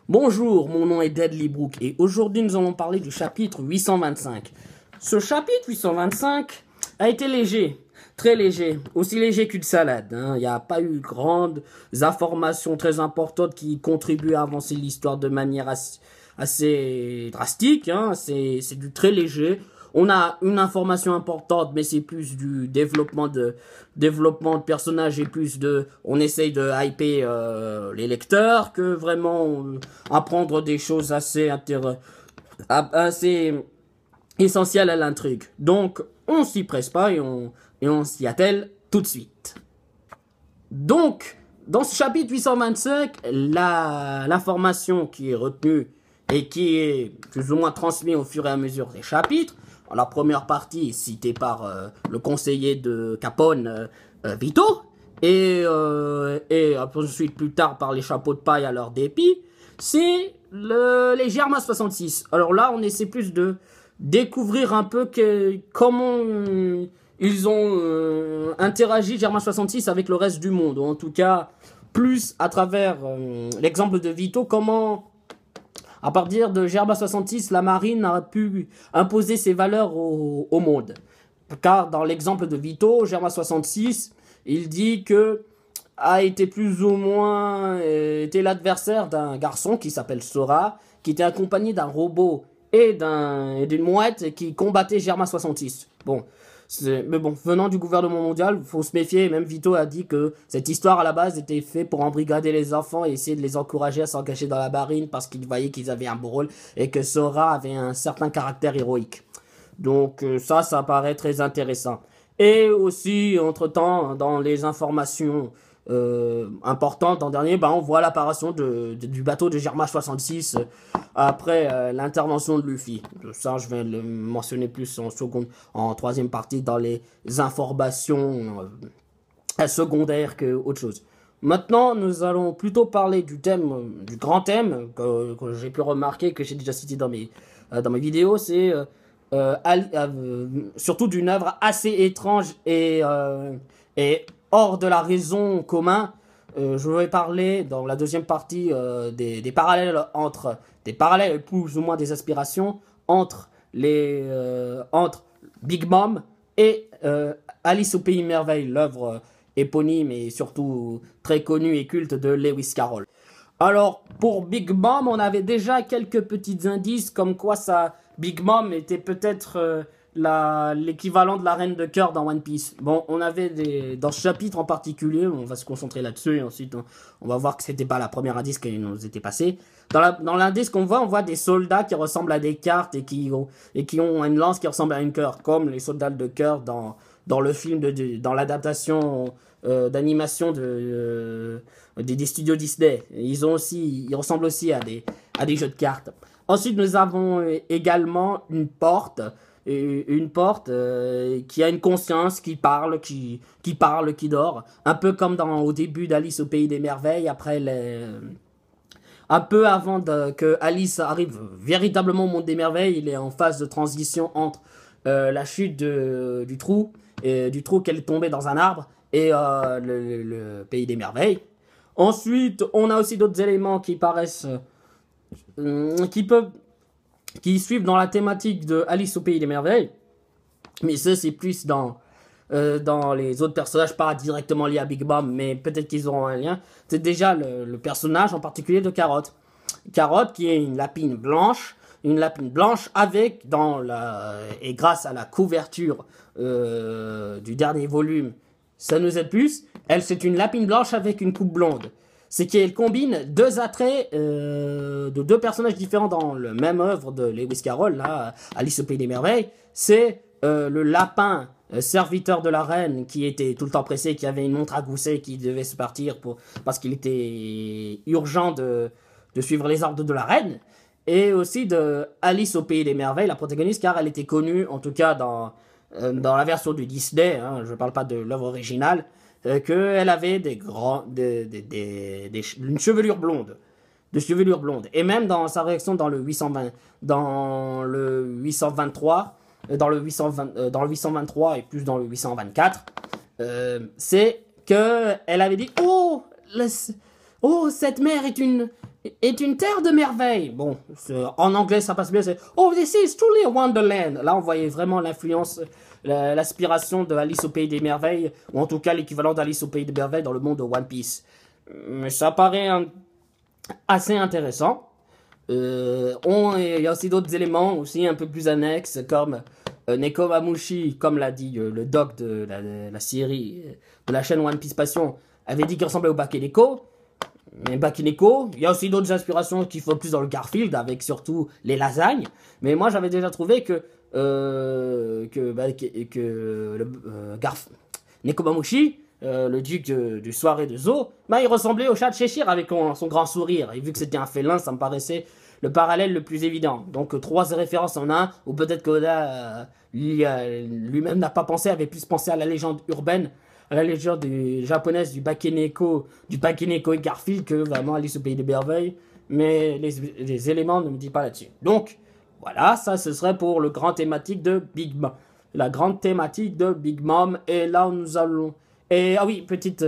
Bonjour, mon nom est Deadly Brook et aujourd'hui nous allons parler du chapitre 825. Ce chapitre 825 a été léger, très léger, aussi léger qu'une salade. Il n'y a pas eu grandes informations très importantes qui contribuent à avancer l'histoire de manière assez drastique. C'est du très léger. On a une information importante, mais c'est plus du développement de personnages et plus de, on essaye de hyper les lecteurs que vraiment apprendre des choses assez essentielles à l'intrigue. Donc, on s'y presse pas et on s'y attelle tout de suite. Donc, dans ce chapitre 825, l'information qui est retenue et qui est plus ou moins transmise au fur et à mesure des chapitres. La première partie est citée par le conseiller de Capone, Vito, et ensuite plus tard par les chapeaux de paille à leur dépit, c'est les Germa 66. Alors là, on essaie plus de découvrir un peu comment ils ont interagi Germa 66 avec le reste du monde, ou en tout cas, plus à travers l'exemple de Vito, comment... À partir de Germa 66, la marine a pu imposer ses valeurs au monde. Car dans l'exemple de Vito, Germa 66, il dit que a été plus ou moins été l'adversaire d'un garçon qui s'appelle Sora, qui était accompagné d'un robot et d'une mouette qui combattait Germa 66. Mais bon, venant du gouvernement mondial, faut se méfier. Même Vito a dit que cette histoire à la base était faite pour embrigader les enfants et essayer de les encourager à s'engager dans la marine parce qu'il voyait qu'ils avaient un beau rôle et que Sora avait un certain caractère héroïque. Donc ça paraît très intéressant. Et aussi, entre-temps, dans les informations importante en dernier, on voit l'apparition du bateau de Germa 66 après l'intervention de Luffy. Ça, je vais le mentionner plus en troisième partie dans les informations secondaires que autre chose. Maintenant, nous allons plutôt parler du grand thème que j'ai pu remarquer, que j'ai déjà cité dans mes vidéos, c'est surtout d'une œuvre assez étrange et hors de la raison commun. Je vais parler dans la deuxième partie des parallèles plus ou moins des aspirations entre Big Mom et Alice au Pays Merveille, l'œuvre éponyme et surtout très connue et culte de Lewis Carroll. Alors, pour Big Mom, on avait déjà quelques petits indices comme quoi Big Mom était peut-être l'équivalent de la reine de cœur dans One Piece. Bon, on avait dans ce chapitre en particulier, on va se concentrer là-dessus et ensuite on va voir que c'était pas la première indice qui nous était passé. Dans l'indice qu'on voit, on voit des soldats qui ressemblent à des cartes et qui ont une lance qui ressemble à une cœur, comme les soldats de cœur dans le film dans l'adaptation d'animation des studios Disney. Ils ressemblent aussi à des jeux de cartes. Ensuite, nous avons également une porte qui a une conscience, qui parle, qui dort, un peu comme au début d'Alice au Pays des Merveilles, un peu avant que Alice arrive véritablement au monde des merveilles. Il est en phase de transition entre la chute du trou qu'elle est tombée dans un arbre et le Pays des Merveilles. Ensuite, on a aussi d'autres éléments qui paraissent qui suivent dans la thématique de Alice au Pays des Merveilles, mais ça c'est plus dans les autres personnages, pas directement liés à Big Mom, mais peut-être qu'ils auront un lien. C'est déjà le personnage en particulier de Carotte. Carotte qui est une lapine blanche avec et grâce à la couverture du dernier volume, ça nous aide plus. C'est une lapine blanche avec une coupe blonde. C'est qu'elle combine deux attraits de deux personnages différents dans le même œuvre de Lewis Carroll, là, Alice au Pays des Merveilles. C'est le lapin serviteur de la reine qui était tout le temps pressé, qui avait une montre à gousset, qui devait se partir parce qu'il était urgent de suivre les ordres de la reine. Et aussi de Alice au Pays des Merveilles, la protagoniste, car elle était connue, en tout cas dans la version du Disney, je ne parle pas de l'œuvre originale, qu'elle avait une chevelure blonde. Et même dans sa réaction dans le 823 dans le 823 et plus dans le 824, c'est que elle avait dit oh cette mère est une est une terre de merveilles. Bon, en anglais ça passe bien, c'est Oh, this is truly a wonderland. Là, on voyait vraiment l'influence, l'aspiration de Alice au Pays des Merveilles, ou en tout cas l'équivalent d'Alice au Pays des Merveilles dans le monde de One Piece. Mais ça paraît assez intéressant. Il y a aussi d'autres éléments aussi un peu plus annexes comme Nekomamushi, comme l'a dit le doc de la série de la chaîne One Piece Passion, avait dit qu'il ressemblait au Bakeneko. Mais Bakeneko, il y a aussi d'autres inspirations qui font plus dans le Garfield avec surtout les lasagnes. Mais moi j'avais déjà trouvé que Nekomamushi, le duc du soirée de Zo, bah, il ressemblait au chat de Cheshire avec son grand sourire. Et vu que c'était un félin, ça me paraissait le parallèle le plus évident. Donc 3 références en un, ou peut-être qu'Oda lui-même n'a pas pensé, avait plus pensé à la légende urbaine, à la légende japonaise du Bakeneko et Garfield que vraiment Alice au Pays des Merveilles. Mais les éléments ne me disent pas là-dessus. Donc voilà, ça ce serait pour le grand thématique de Big Mom. La grande thématique de Big Mom. Et là nous allons... Et ah oui, petite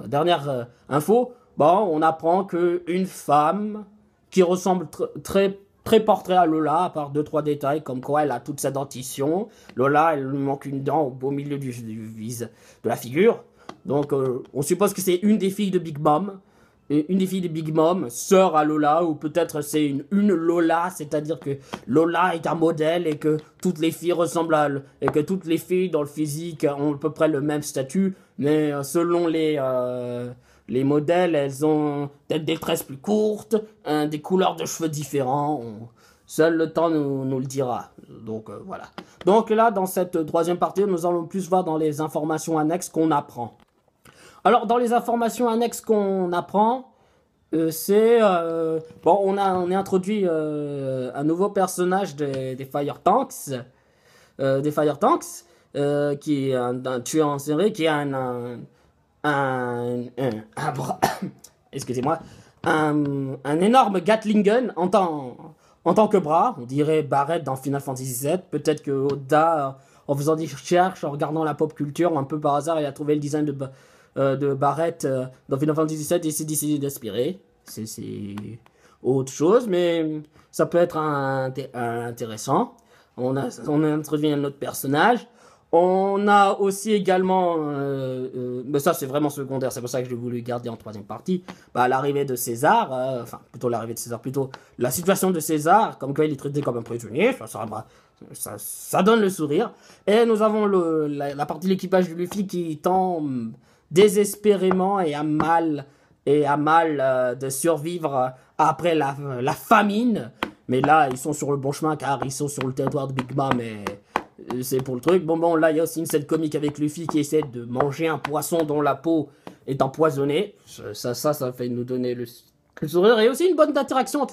dernière info. Bon, on apprend que une femme qui ressemble très portrait à Lola, à part 2-3 détails, comme quoi elle a toute sa dentition. Lola, elle lui manque une dent au beau milieu de la figure. Donc, on suppose que c'est une des filles de Big Mom. Et une des filles de Big Mom, sœur à Lola, ou peut-être c'est une Lola, c'est-à-dire que Lola est un modèle et que toutes les filles ressemblent à elle, et que toutes les filles dans le physique ont à peu près le même statut, mais selon les modèles, elles ont peut-être des tresses plus courtes, des couleurs de cheveux différents. Seul le temps nous le dira. Donc voilà. Donc là, dans cette 3e partie, nous allons plus voir dans les informations annexes qu'on apprend. Alors, dans les informations annexes qu'on apprend, c'est... bon, on est introduit un nouveau personnage des Fire Tanks. Qui est un tueur en série, qui a excusez-moi, un énorme Gatling Gun en tant que bras. On dirait Barrett dans Final Fantasy VII. Peut-être que Oda, en faisant des recherches, en regardant la pop culture, un peu par hasard, il a trouvé le design de Barrett dans Final Fantasy VII et s'est décidé d'aspirer. C'est autre chose, mais ça peut être intéressant. On a introduit un autre personnage. On a aussi également, mais ça c'est vraiment secondaire, c'est pour ça que j'ai voulu garder en 3e partie, l'arrivée de César, plutôt la situation de César, comme quoi il est traité comme un prisonnier, ça donne le sourire. Et nous avons la partie de l'équipage de Luffy qui tend désespérément et à mal de survivre après la famine. Mais là, ils sont sur le bon chemin car ils sont sur le territoire de Big Mom et c'est pour le truc. Bon, là, il y a aussi une scène comique avec Luffy qui essaie de manger un poisson dont la peau est empoisonnée. Ça fait nous donner le sourire. Et aussi une bonne interaction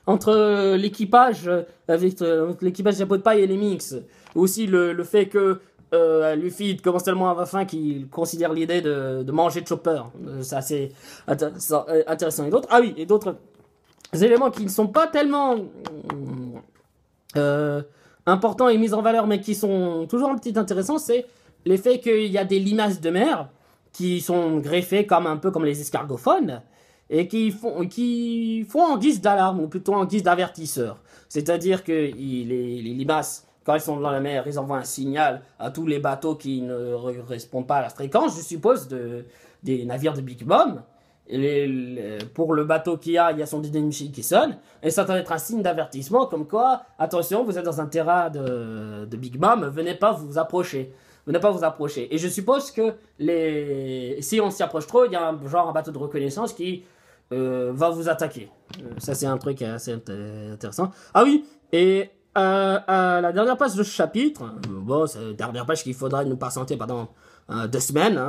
entre l'équipage, avec l'équipage Japon de Paille et les Minx. Aussi le fait que Luffy commence tellement à avoir faim qu'il considère l'idée de manger Chopper. C'est assez intéressant. Et d'autres éléments qui ne sont pas tellement importants et mis en valeur, mais qui sont toujours un petit intéressants, c'est l'effet qu'il y a des limaces de mer qui sont greffées un peu comme les escargophones et qui font en guise d'alarme ou plutôt en guise d'avertisseur. C'est-à-dire que les limaces, quand elles sont dans la mer, ils envoient un signal à tous les bateaux qui ne correspondent pas à la fréquence, je suppose, des navires de Big Mom. Pour le bateau il y a son dynamique qui sonne, et ça doit être un signe d'avertissement comme quoi, attention, vous êtes dans un terrain de Big Mom, venez pas vous approcher. Et je suppose que si on s'y approche trop, il y a un bateau de reconnaissance qui va vous attaquer. Ça c'est un truc assez intéressant. Ah oui, et à la dernière page de ce chapitre, c'est la dernière page qu'il faudra nous patienter pendant 2 semaines,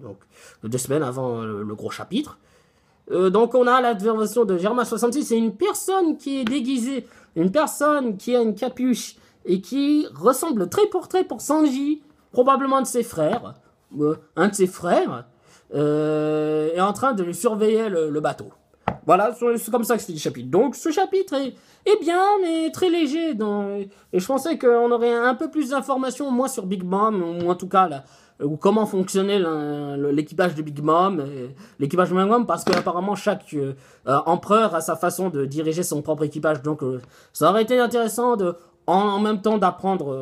donc 2 semaines avant le gros chapitre. Donc on a la version de Germa 66, c'est une personne qui est déguisée, une personne qui a une capuche et qui ressemble trait pour Sanji, probablement un de ses frères, est en train de lui surveiller le bateau. Voilà, c'est comme ça que c'est le chapitre. Donc ce chapitre est bien, mais très léger. Et je pensais qu'on aurait un peu plus d'informations, moins sur Big Mom, ou en tout cas là, ou comment fonctionnait l'équipage de Big Mom, l'équipage de Big Mom, parce qu'apparemment chaque empereur a sa façon de diriger son propre équipage. Donc ça aurait été intéressant en même temps d'apprendre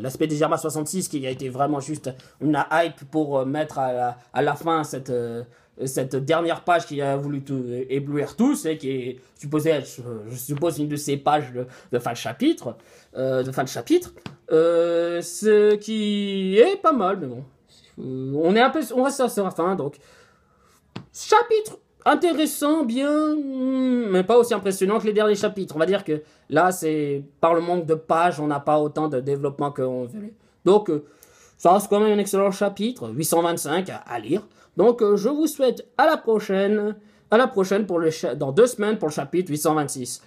l'aspect des Irma 66 qui a été vraiment juste une hype pour mettre à la fin cette dernière page qui a voulu tout éblouir tous et qui est supposée être, je suppose, une de ces pages de fin de chapitre, ce qui est pas mal, mais bon, on reste à la fin, donc chapitre intéressant, bien, mais pas aussi impressionnant que les derniers chapitres. On va dire que là, c'est par le manque de pages, on n'a pas autant de développement qu'on voulait. Donc, ça reste quand même un excellent chapitre, 825 à lire. Donc, je vous souhaite à la prochaine pour dans 2 semaines pour le chapitre 826.